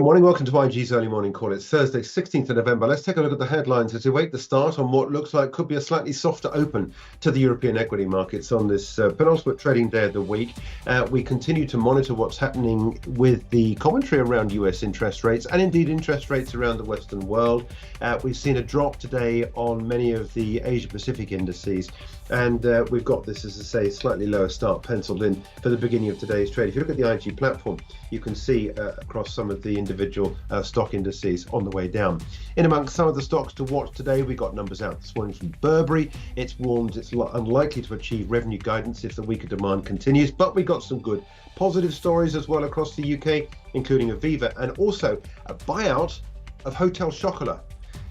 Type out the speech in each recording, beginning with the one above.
Good morning. Welcome to IG's early morning call. It's Thursday, 16th of November. Let's take a look at the headlines as we wait the start on what looks like could be a slightly softer open to the European equity markets on this penultimate trading day of the week. We continue to monitor what's happening with the commentary around US interest rates and indeed interest rates around the Western world. We've seen a drop today on many of the Asia Pacific indices, and we've got this, as I say, slightly lower start penciled in for the beginning of today's trade. If you look at the IG platform, you can see across some of the individual stock indices on the way down. In amongst some of the stocks to watch today, we got numbers out this morning from Burberry. It's warned it's unlikely to achieve revenue guidance if the weaker demand continues, but we got some good positive stories as well across the UK, including Aviva and also a buyout of Hotel Chocolat.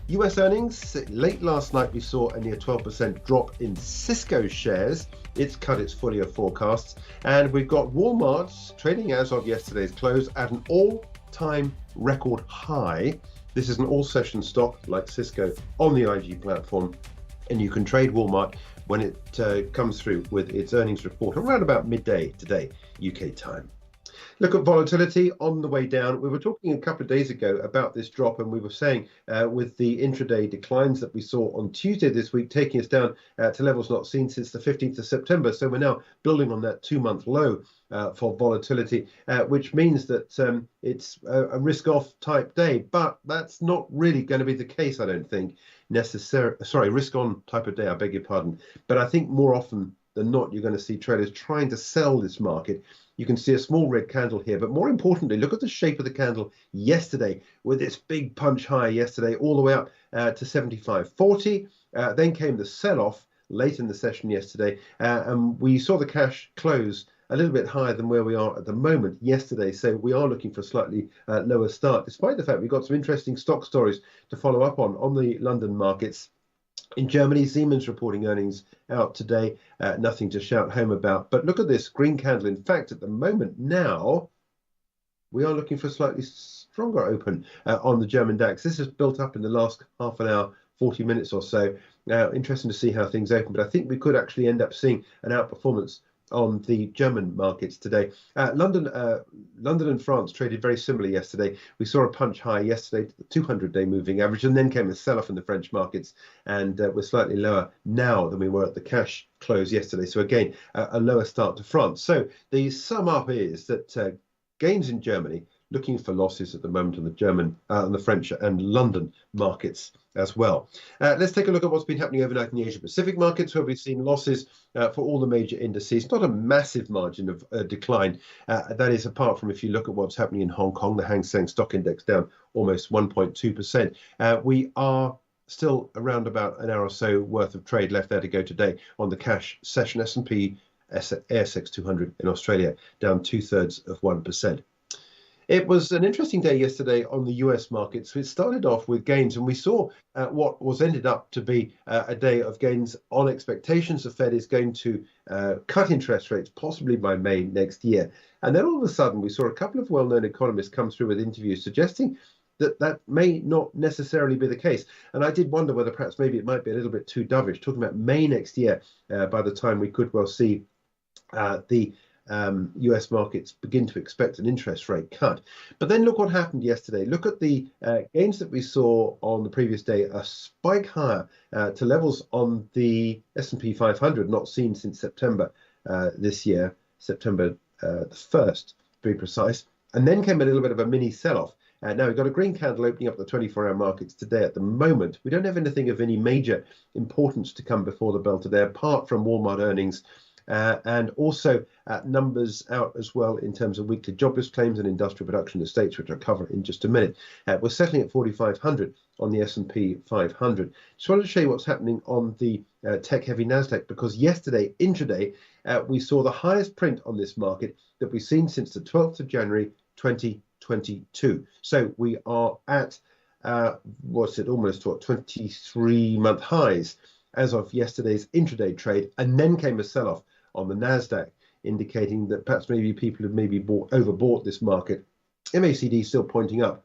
US earnings, late last night we saw a near 12% drop in Cisco shares. It's cut its full year forecasts, and we've got Walmart trading as of yesterday's close at an all-time record high. This is an all-session stock like Cisco on the IG platform, and you can trade Walmart when it comes through with its earnings report around about midday today, UK time. Look at volatility on the way down. We were talking a couple of days ago about this drop, and we were saying with the intraday declines that we saw on Tuesday this week, taking us down to levels not seen since the 15th of September. So we're now building on that 2-month low for volatility, which means that it's a risk-off type day. But that's not really going to be the case, I don't think, necessarily. Risk-on type of day, I beg your pardon. But I think more often than not, you're going to see traders trying to sell this market. You can see a small red candle here, but more importantly, look at the shape of the candle yesterday with this big punch high yesterday all the way up to 75.40. Then came the sell-off late in the session yesterday, and we saw the cash close a little bit higher than where we are at the moment yesterday. So we are looking for a slightly lower start, despite the fact we've got some interesting stock stories to follow up on the London markets. In Germany, Siemens reporting earnings out today, nothing to shout home about. But look at this green candle. In fact, at the moment now, we are looking for a slightly stronger open on the German DAX. This has built up in the last half an hour, 40 minutes or so. Now, interesting to see how things open, but I think we could actually end up seeing an outperformance on the German markets today. London and France traded very similarly yesterday. We saw a punch high yesterday to the 200-day moving average, and then came a sell-off in the French markets, and we're slightly lower now than we were at the cash close yesterday. So again, a lower start to France. So the sum up is that gains in Germany, looking for losses at the moment on the German, on the French and London markets as well. Let's take a look at what's been happening overnight in the Asia Pacific markets, where we've seen losses for all the major indices. Not a massive margin of decline. That is apart from if you look at what's happening in Hong Kong, the Hang Seng Stock Index down almost 1.2%. We are still around about an hour or so worth of trade left there to go today on the cash session. S&P ASX 200 in Australia down 0.2%. It was an interesting day yesterday on the US markets. We started off with gains, and we saw what was ended up to be a day of gains on expectations the Fed is going to cut interest rates possibly by May next year. And then all of a sudden we saw a couple of well-known economists come through with interviews suggesting that that may not necessarily be the case. And I did wonder whether perhaps maybe it might be a little bit too dovish, talking about May next year, by the time we could well see the US markets begin to expect an interest rate cut. But then look what happened yesterday. Look at the gains that we saw on the previous day, a spike higher to levels on the S&P 500 not seen since September this year, September the 1st, to be precise. And then came a little bit of a mini sell-off. Now we've got a green candle opening up the 24-hour markets today. At the moment, we don't have anything of any major importance to come before the bell today, apart from Walmart earnings. And also numbers out as well in terms of weekly jobless claims and industrial production in the States, which I'll cover in just a minute. We're settling at 4,500 on the S&P 500. Just wanted to show you what's happening on the tech-heavy NASDAQ, because yesterday, intraday, we saw the highest print on this market that we've seen since the 12th of January 2022. So we are at, what's it, almost what, 23-month highs as of yesterday's intraday trade, and then came a sell-off on the NASDAQ, indicating that perhaps maybe people have overbought this market. MACD still pointing up.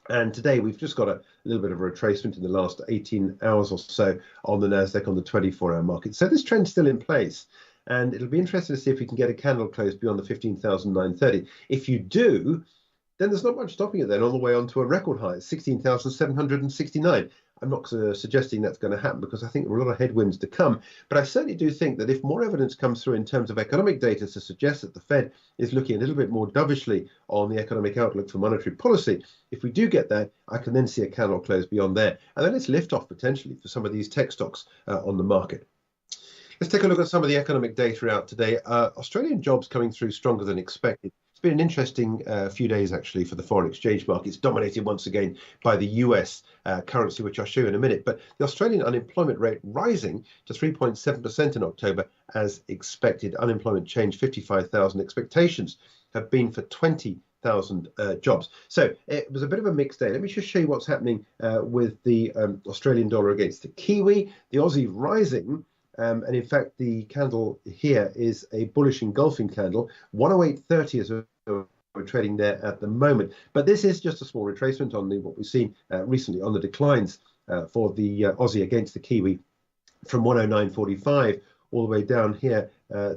And today we've just got a little bit of a retracement in the last 18 hours or so on the NASDAQ on the 24-hour market. So this trend's still in place. And it'll be interesting to see if we can get a candle close beyond the 15,930. If you do, then there's not much stopping it then all the way on to a record high, 16,769. I'm not suggesting that's going to happen because I think there are a lot of headwinds to come. But I certainly do think that if more evidence comes through in terms of economic data to suggest that the Fed is looking a little bit more dovishly on the economic outlook for monetary policy, if we do get that, I can then see a candle close beyond there. And then it's lift off potentially for some of these tech stocks on the market. Let's take a look at some of the economic data out today. Australian jobs coming through stronger than expected. It's been an interesting few days, actually, for the foreign exchange markets, dominated once again by the US currency, which I'll show you in a minute. But the Australian unemployment rate rising to 3.7% in October, as expected. Unemployment change 55,000. Expectations have been for 20,000 jobs. So it was a bit of a mixed day. Let me just show you what's happening with the Australian dollar against the Kiwi. The Aussie rising. And in fact, the candle here is a bullish engulfing candle. 108.30 is we're trading there at the moment. But this is just a small retracement on what we've seen recently on the declines for the Aussie against the Kiwi from 109.45 all the way down here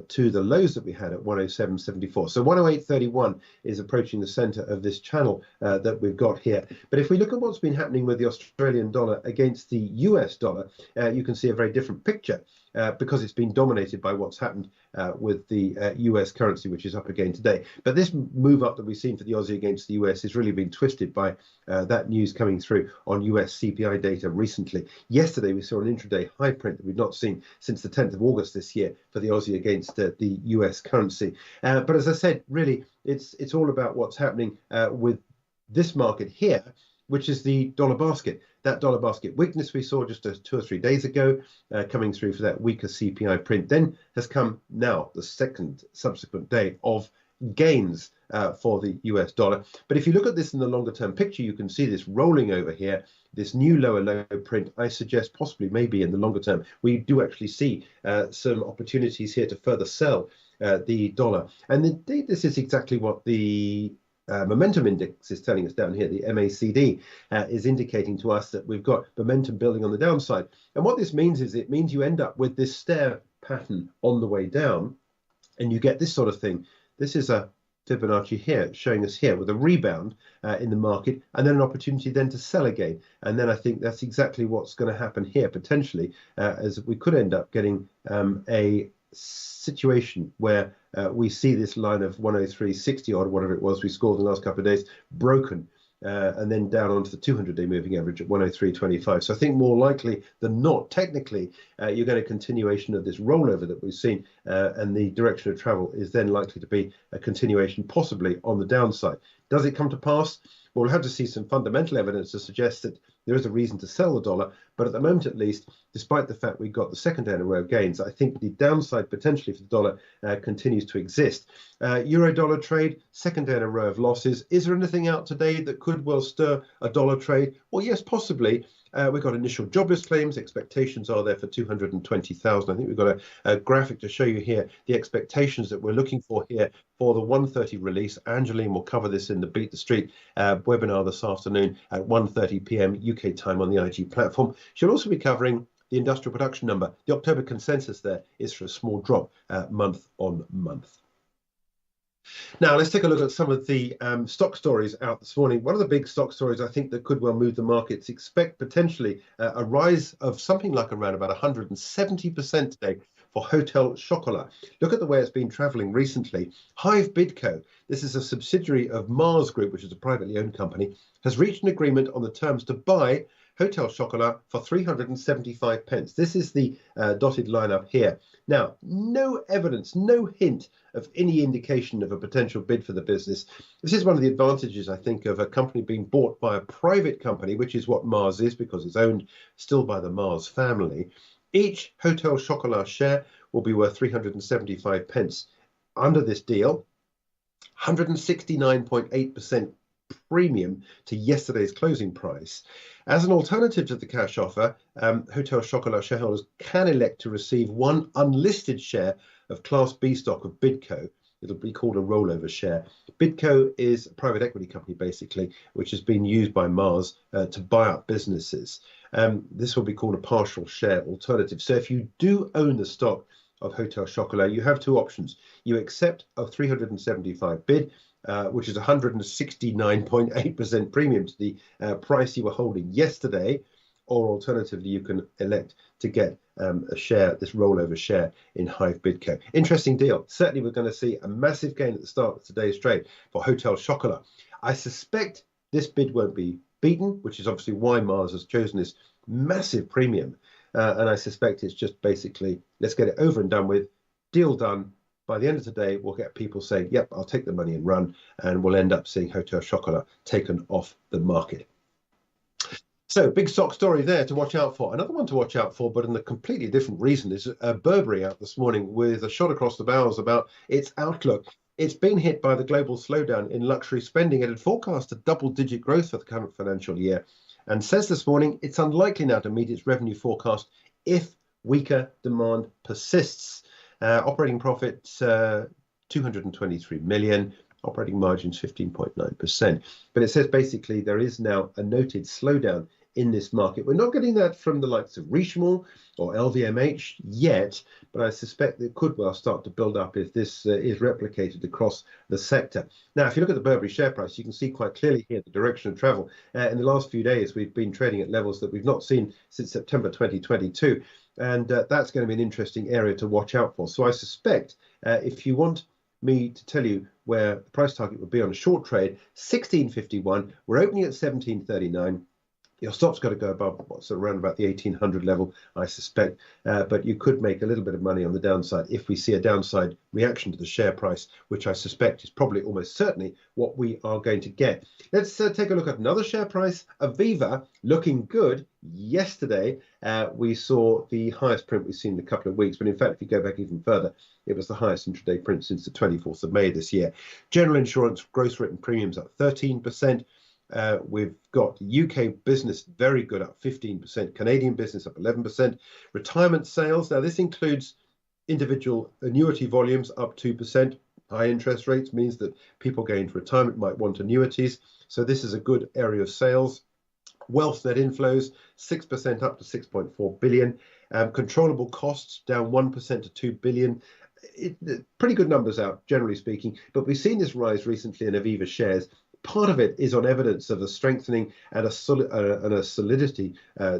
to the lows that we had at 107.74. So 108.31 is approaching the center of this channel that we've got here. But if we look at what's been happening with the Australian dollar against the US dollar, you can see a very different picture because it's been dominated by what's happened with the US currency, which is up again today. But this move up that we've seen for the Aussie against the US has really been twisted by that news coming through on US CPI data recently. Yesterday, we saw an intraday high print that we've not seen since the 10th of August this year for the Aussie against the US currency. But as I said, really, it's all about what's happening with this market here, which is the dollar basket. That dollar basket weakness we saw just 2 or 3 days ago coming through for that weaker CPI print then has come now, the second subsequent day of gains for the US dollar. But if you look at this in the longer term picture, you can see this rolling over here, this new lower low print. I suggest possibly maybe in the longer term, we do actually see some opportunities here to further sell the dollar. And indeed, this is exactly what the momentum index is telling us down here. The MACD is indicating to us that we've got momentum building on the downside. And what this means is it means you end up with this stair pattern on the way down, and you get this sort of thing. This is a Fibonacci here showing us here with a rebound in the market and then an opportunity then to sell again. And then I think that's exactly what's going to happen here potentially, as we could end up getting a situation where we see this line of 103.60 odd, whatever it was we scored in the last couple of days, broken and then down onto the 200-day moving average at 103.25. So I think more likely than not, technically, you're going to continuation of this rollover that we've seen, and the direction of travel is then likely to be a continuation possibly on the downside. Does it come to pass? Well, we'll have to see some fundamental evidence to suggest that there is a reason to sell the dollar. But at the moment, at least, despite the fact we've got the second day in a row of gains, I think the downside potentially for the dollar continues to exist. Euro dollar trade, second day in a row of losses. Is there anything out today that could well stir a dollar trade? Well, yes, possibly. We've got initial jobless claims. Expectations are there for 220,000. I think we've got a graphic to show you here, the expectations that we're looking for here for the 1:30 release. Angeline will cover this in the Beat the Street webinar this afternoon at 1:30 p.m. UK time on the IG platform. She'll also be covering the industrial production number. The October consensus there is for a small drop month on month. Now, let's take a look at some of the stock stories out this morning. One of the big stock stories I think that could well move the markets, expect potentially a rise of something like around about 170% today for Hotel Chocolat. Look at the way it's been traveling recently. Hive Bidco, this is a subsidiary of Mars Group, which is a privately owned company, has reached an agreement on the terms to buy Hotel Chocolat for 375 pence. This is the dotted line up here. Now, no evidence, no hint of any indication of a potential bid for the business. This is one of the advantages, I think, of a company being bought by a private company, which is what Mars is because it's owned still by the Mars family. Each Hotel Chocolat share will be worth 375 pence. Under this deal, 169.8% premium to yesterday's closing price. As an alternative to the cash offer, Hotel Chocolat shareholders can elect to receive one unlisted share of Class B stock of Bidco. It'll be called a rollover share. Bidco is a private equity company, basically, which has been used by Mars to buy up businesses. This will be called a partial share alternative. So if you do own the stock of Hotel Chocolat, you have two options. You accept a 375 bid, which is 169.8% premium to the price you were holding yesterday. Or alternatively, you can elect to get a share, this rollover share in Hive Bidco. Interesting deal. Certainly, we're going to see a massive gain at the start of today's trade for Hotel Chocolat. I suspect this bid won't be beaten, which is obviously why Mars has chosen this massive premium. And I suspect it's just basically, let's get it over and done with, deal done. By the end of today, we'll get people saying, yep, I'll take the money and run, and we'll end up seeing Hotel Chocolat taken off the market. So, big stock story there to watch out for. Another one to watch out for, but in a completely different reason, is Burberry out this morning with a shot across the bows about its outlook. It's been hit by the global slowdown in luxury spending. It had forecast a double-digit growth for the current financial year and says this morning it's unlikely now to meet its revenue forecast if weaker demand persists. Operating profits 223 million. Operating margins 15.9%. But it says basically there is now a noted slowdown in this market. We're not getting that from the likes of Richemont or LVMH yet, but I suspect it could well start to build up if this is replicated across the sector. Now, if you look at the Burberry share price, you can see quite clearly here the direction of travel. In the last few days, we've been trading at levels that we've not seen since September 2022. And that's going to be an interesting area to watch out for. So I suspect if you want me to tell you where the price target would be on a short trade, 16.51. We're opening at 17.39. Your stop's got to go above what's around about the 1800 level, I suspect. But you could make a little bit of money on the downside if we see a downside reaction to the share price, which I suspect is probably almost certainly what we are going to get. Let's take a look at another share price. Aviva looking good. Yesterday, we saw the highest print we've seen in a couple of weeks. But in fact, if you go back even further, it was the highest intraday print since the 24th of May this year. General insurance gross written premiums up 13%. We've got UK business very good, up 15%. Canadian business up 11%. Retirement sales, now this includes individual annuity volumes up 2%. High interest rates means that people going into retirement might want annuities. So this is a good area of sales. Wealth net inflows 6% up to 6.4 billion. Controllable costs down 1% to 2 billion. Pretty good numbers out, generally speaking. But we've seen this rise recently in Aviva shares. Part of it is on evidence of a strengthening and a solidity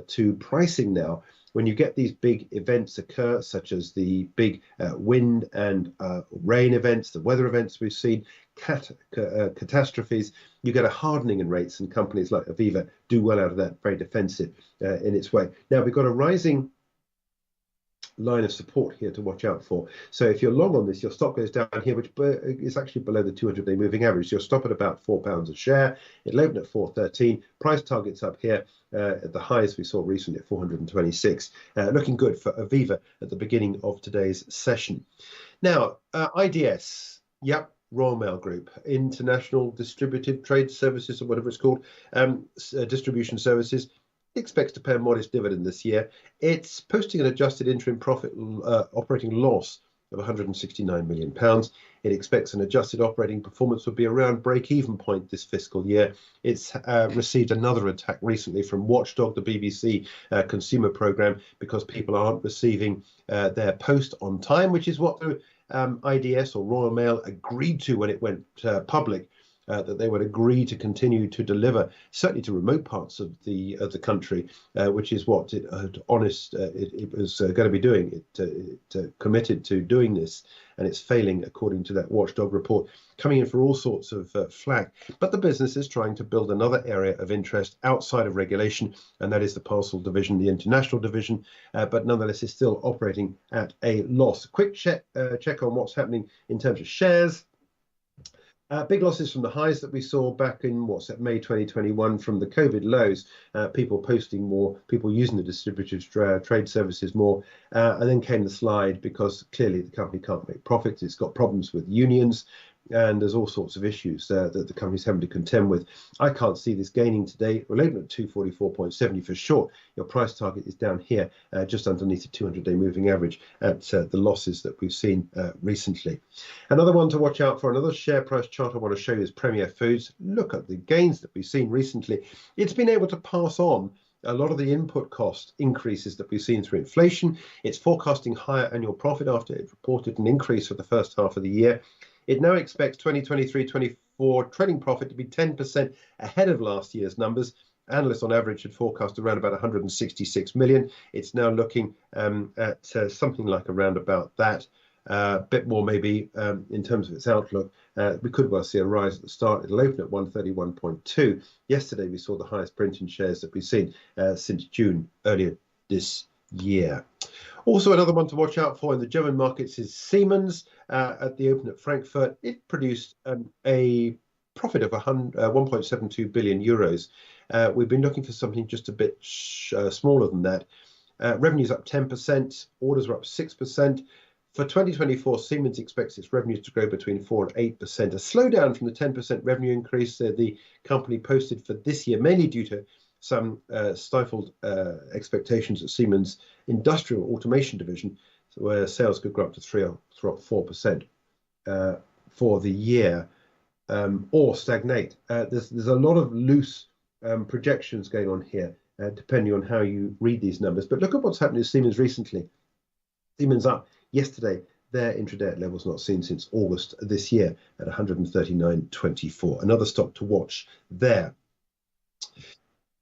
to pricing now. When you get these big events occur, such as the big wind and rain events, the weather events we've seen, catastrophes, you get a hardening in rates, and companies like Aviva do well out of that, very defensive in its way. Now, we've got a rising line of support here to watch out for. So if you're long on this, your stop goes down here, which is actually below the 200-day moving average. So you'll stop at about £4 a share. It'll open at 413. Price targets up here at the highest we saw recently at 426. Looking good for Aviva at the beginning of today's session. Now, IDS, yep. Royal Mail Group, International Distributed Trade Services, or whatever it's called, distribution services, expects to pay a modest dividend this year. It's posting an adjusted interim profit operating loss of £169 million. It expects an adjusted operating performance would be around break-even point this fiscal year. It's received another attack recently from Watchdog, the BBC consumer programme, because people aren't receiving their post on time, which is what the IDS or Royal Mail agreed to when it went public. That they would agree to continue to deliver, certainly to remote parts of the country, which is what it was going to be doing. It committed to doing this, and it's failing, according to that Watchdog report, coming in for all sorts of flack. But the business is trying to build another area of interest outside of regulation, and that is the parcel division, the international division, but nonetheless is still operating at a loss. Quick check on what's happening in terms of shares. Big losses from the highs that we saw back in May 2021 from the COVID lows, people posting more, people using the distributed trade services more, and then came the slide because clearly the company can't make profits. It's got problems with unions, and there's all sorts of issues that the company's having to contend with. I can't see this gaining today. We're open at 244.70 for short. Your price target is down here, just underneath the 200-day moving average at the losses that we've seen recently. Another one to watch out for, another share price chart I want to show you is Premier Foods. Look at the gains that we've seen recently. It's been able to pass on a lot of the input cost increases that we've seen through inflation. It's forecasting higher annual profit after it reported an increase for the first half of the year. It now expects 2023-24 for trading profit to be 10% ahead of last year's numbers. Analysts on average had forecast around about 166 million. It's now looking at something like around about that. A bit more maybe in terms of its outlook. We could well see a rise at the start. It'll open at 131.2. Yesterday we saw the highest print in shares that we've seen since June earlier this year. Also, another one to watch out for in the German markets is Siemens. At the open at Frankfurt, it produced a profit of 1.72 billion euros. We've been looking for something just a bit smaller than that. Revenues up 10%, orders are up 6%. For 2024, Siemens expects its revenues to grow between 4 and 8%, a slowdown from the 10% revenue increase the company posted for this year, mainly due to some stifled expectations at Siemens' industrial automation division, where sales could grow up to 3 or 4% for the year, or stagnate. There's a lot of loose projections going on here, depending on how you read these numbers. But look at what's happened to Siemens recently. Siemens up yesterday, their intraday at levels not seen since August this year at 139.24. Another stock to watch there.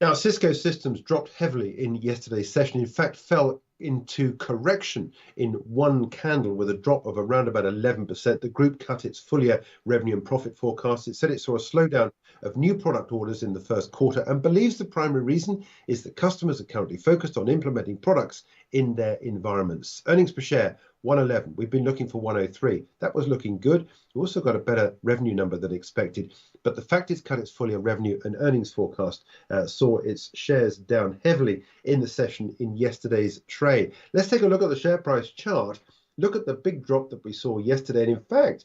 Now, Cisco Systems dropped heavily in yesterday's session. In fact, fell into correction in one candle with a drop of around about 11%. The group cut its full year revenue and profit forecast. It said it saw a slowdown of new product orders in the first quarter and believes the primary reason is that customers are currently focused on implementing products in their environments. Earnings per share 111. We've been looking for 103. That was looking good. We also got a better revenue number than expected, but the fact it's cut its full year revenue and earnings forecast saw its shares down heavily in the session in yesterday's trade. Let's take a look at the share price chart. Look at the big drop that we saw yesterday, and in fact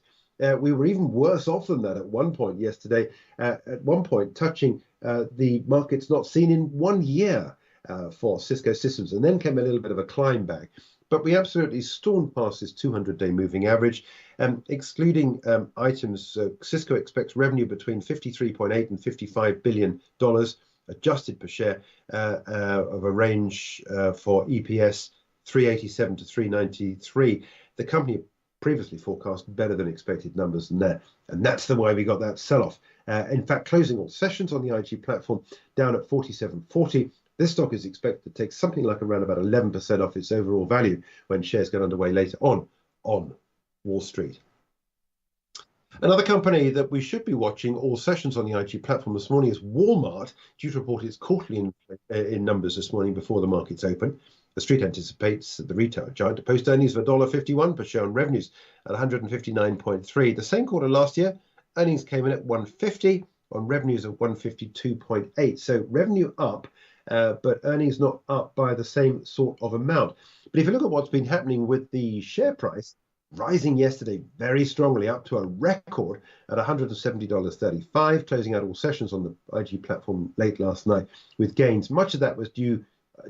we were even worse off than that at one point yesterday, at one point touching the markets not seen in 1 year for Cisco Systems, and then came a little bit of a climb back. But we absolutely stormed past this 200-day moving average. Excluding items, Cisco expects revenue between $53.8 and $55 billion, adjusted per share of a range for EPS 387 to 393. The company previously forecast better than expected numbers than that, and that's the way we got that sell-off. In fact, closing all sessions on the IG platform down at 47.40. This stock is expected to take something like around about 11% off its overall value when shares get underway later on Wall Street. Another company that we should be watching all sessions on the IG platform this morning is Walmart, due to report its quarterly in numbers this morning before the markets open. The street anticipates the retail giant to post earnings of $1.51 per share on revenues at 159.3. The same quarter last year, earnings came in at 150 on revenues of 152.8. So revenue up, but earnings not up by the same sort of amount. But if you look at what's been happening with the share price, rising yesterday very strongly up to a record at $170.35, closing out all sessions on the IG platform late last night with gains. Much of that was due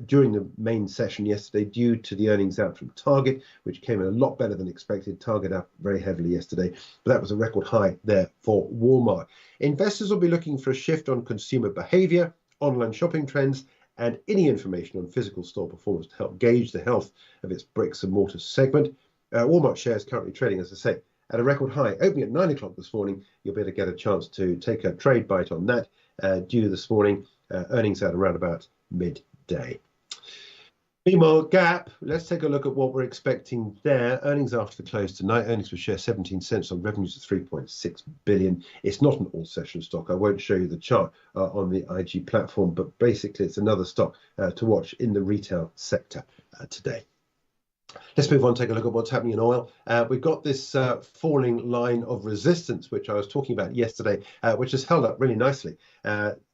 during the main session yesterday due to the earnings out from Target, which came in a lot better than expected. Target up very heavily yesterday, but that was a record high there for Walmart. Investors will be looking for a shift on consumer behavior, online shopping trends, and any information on physical store performance to help gauge the health of its bricks and mortar segment. Walmart shares currently trading, as I say, at a record high, opening at 9 o'clock this morning. You'll be able to get a chance to take a trade bite on that due this morning. Earnings out around about midday. Meanwhile, Gap, let's take a look at what we're expecting there. Earnings after the close tonight, earnings per share 17 cents on revenues of 3.6 billion. It's not an all session stock. I won't show you the chart on the IG platform, but basically it's another stock to watch in the retail sector today. Let's move on, take a look at what's happening in oil. We've got this falling line of resistance, which I was talking about yesterday, which has held up really nicely.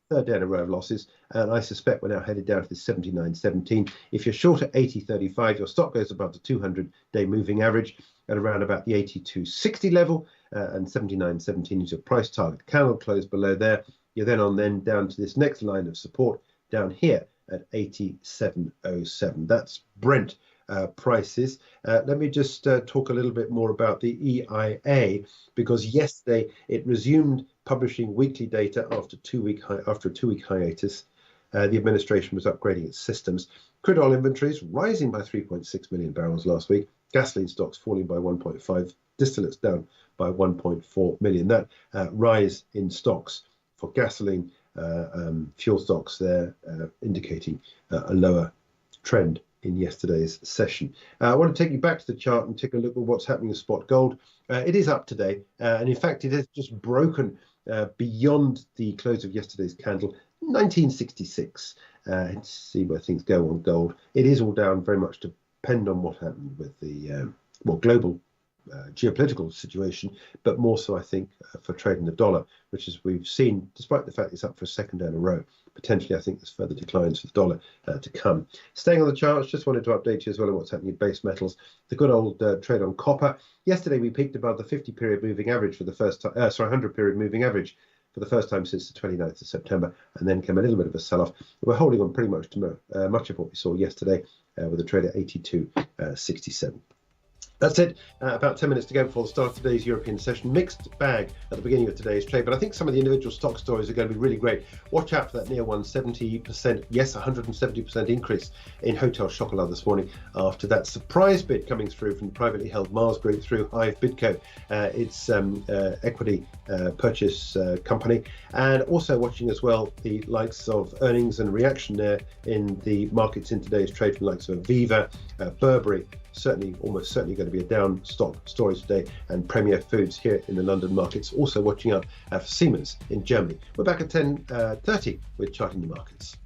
Third day in a row of losses, and I suspect we're now headed down to this 79.17. If you're short at 80.35, your stock goes above the 200-day moving average at around about the 82.60 level, and 79.17 is your price target. Candle closed below there. You're then down to this next line of support down here at 87.07. That's Brent prices. Let me just talk a little bit more about the EIA, because yesterday it resumed publishing weekly data after a two-week hiatus. The administration was upgrading its systems. Crude oil inventories rising by 3.6 million barrels last week, Gasoline stocks falling by 1.5, distillates down by 1.4 million. That rise in stocks for gasoline fuel stocks there indicating a lower trend in yesterday's session. I want to take you back to the chart and take a look at what's happening with spot gold. It is up today, and in fact it has just broken beyond the close of yesterday's candle, 1966. Let's see where things go on gold. It is all down, very much depend on what happened with the global geopolitical situation, but more so I think for trading the dollar, which as we've seen, despite the fact it's up for a second day in a row, potentially I think there's further declines for the dollar to come. Staying on the charts, just wanted to update you as well on what's happening in base metals. The good old trade on copper. Yesterday we peaked above the 50-period moving average for the first time, 100-period moving average for the first time since the 29th of September, and then came a little bit of a sell-off. We're holding on pretty much to much of what we saw yesterday with a trade at 82.67. That's it. About 10 minutes to go before the start of today's European session. Mixed bag at the beginning of today's trade, but I think some of the individual stock stories are going to be really great. Watch out for that near 170%, yes, 170% increase in Hotel Chocolat this morning after that surprise bid coming through from the privately held Mars Group through Hive Bidco, its equity purchase company. And also watching as well the likes of earnings and reaction there in the markets in today's trade from the likes of Aviva, Burberry, almost certainly going to be a down stock story today, and Premier Foods here in the London markets. Also watching out for Siemens in Germany. We're back at 10:30 with Charting the Markets.